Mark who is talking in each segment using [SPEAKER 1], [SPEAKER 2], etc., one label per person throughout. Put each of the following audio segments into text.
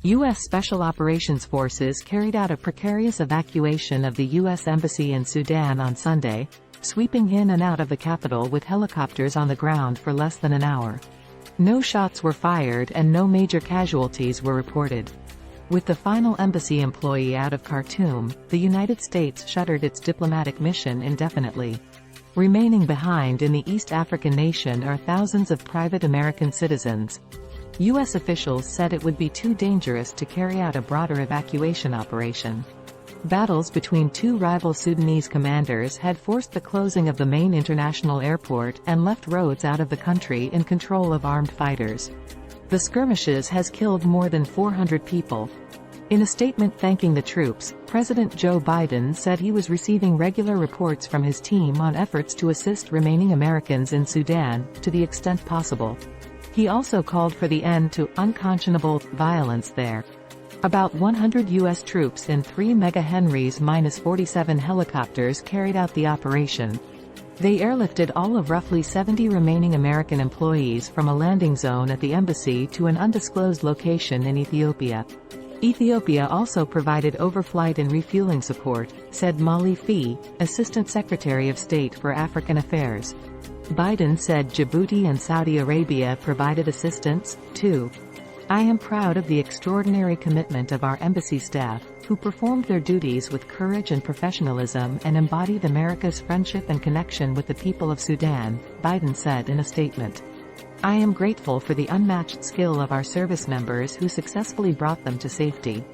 [SPEAKER 1] U.S. Special Operations Forces carried out a precarious evacuation of the U.S. Embassy in Sudan on Sunday, sweeping in and out of the capital with helicopters on the ground for less than an hour. No shots were fired and no major casualties were reported. With the final embassy employee out of Khartoum, the United States shuttered its diplomatic mission indefinitely. Remaining behind in the East African nation are thousands of private American citizens. U.S. officials said it would be too dangerous to carry out a broader evacuation operation. Battles between two rival Sudanese commanders had forced the closing of the main international airport and left roads out of the country in control of armed fighters. The skirmishes has killed more than 400 people. In a statement thanking the troops, President Joe Biden said he was receiving regular reports from his team on efforts to assist remaining Americans in Sudan, to the extent possible. He also called for the end to unconscionable violence there. About 100 U.S. troops in 3 MH-47 helicopters carried out the operation. They airlifted all of roughly 70 remaining American employees from a landing zone at the embassy to an undisclosed location in Ethiopia. Ethiopia also provided overflight and refueling support, said Molly Fee, Assistant Secretary of State for African Affairs. Biden said Djibouti and Saudi Arabia provided assistance, too. I am proud of the extraordinary commitment of our embassy staff, who performed their duties with courage and professionalism and embodied America's friendship and connection with the people of Sudan, Biden said in a statement. I am grateful for the unmatched skill of our service members who successfully brought them to safety.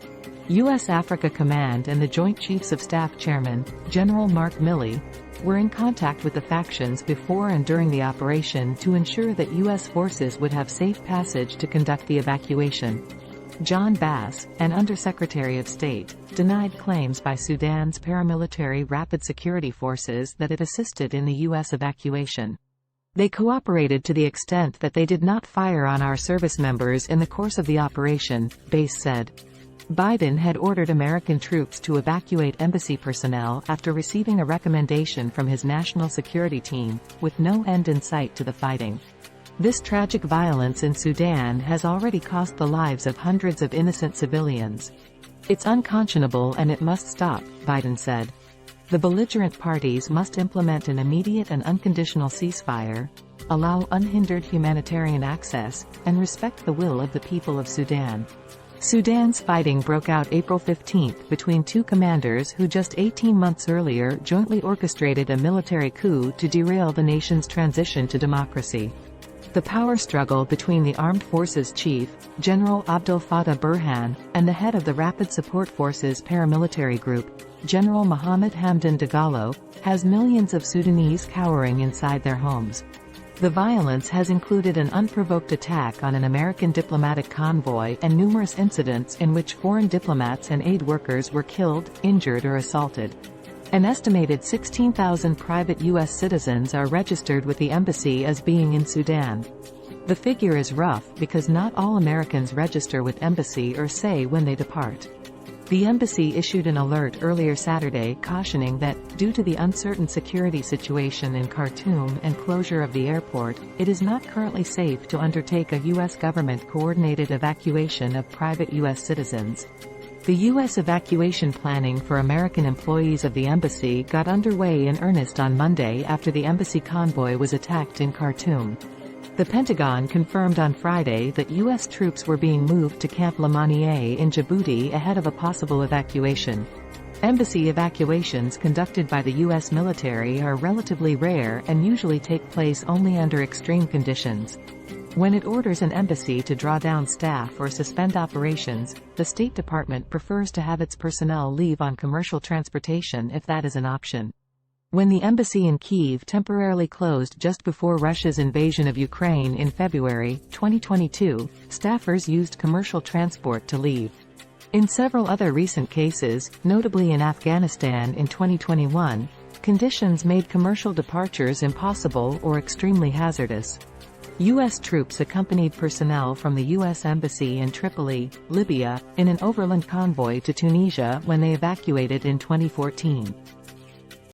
[SPEAKER 1] U.S. Africa Command and the Joint Chiefs of Staff Chairman, General Mark Milley, were in contact with the factions before and during the operation to ensure that U.S. forces would have safe passage to conduct the evacuation. John Bass, an Undersecretary of State, denied claims by Sudan's paramilitary Rapid Security Forces that it assisted in the U.S. evacuation. They cooperated to the extent that they did not fire on our service members in the course of the operation, Bass said. Biden had ordered American troops to evacuate embassy personnel after receiving a recommendation from his national security team, with no end in sight to the fighting. This tragic violence in Sudan has already cost the lives of hundreds of innocent civilians. It's unconscionable and it must stop, Biden said. The belligerent parties must implement an immediate and unconditional ceasefire, allow unhindered humanitarian access, and respect the will of the people of Sudan. Sudan's fighting broke out April 15 between two commanders who just 18 months earlier jointly orchestrated a military coup to derail the nation's transition to democracy. The power struggle between the armed forces chief, General Abdel Fattah Burhan, and the head of the Rapid Support Forces paramilitary group, General Mohammed Hamdan Dagalo, has millions of Sudanese cowering inside their homes. The violence has included an unprovoked attack on an American diplomatic convoy and numerous incidents in which foreign diplomats and aid workers were killed, injured or assaulted. An estimated 16,000 private U.S. citizens are registered with the embassy as being in Sudan. The figure is rough because not all Americans register with embassy or say when they depart. The embassy issued an alert earlier Saturday cautioning that, due to the uncertain security situation in Khartoum and closure of the airport, it is not currently safe to undertake a U.S. government-coordinated evacuation of private U.S. citizens. The U.S. evacuation planning for American employees of the embassy got underway in earnest on Monday after the embassy convoy was attacked in Khartoum. The Pentagon confirmed on Friday that U.S. troops were being moved to Camp Lamanier in Djibouti ahead of a possible evacuation. Embassy evacuations conducted by the U.S. military are relatively rare and usually take place only under extreme conditions. When it orders an embassy to draw down staff or suspend operations, the State Department prefers to have its personnel leave on commercial transportation if that is an option. When the embassy in Kyiv temporarily closed just before Russia's invasion of Ukraine in February 2022, staffers used commercial transport to leave. In several other recent cases, notably in Afghanistan in 2021, conditions made commercial departures impossible or extremely hazardous. U.S. troops accompanied personnel from the U.S. Embassy in Tripoli, Libya, in an overland convoy to Tunisia when they evacuated in 2014.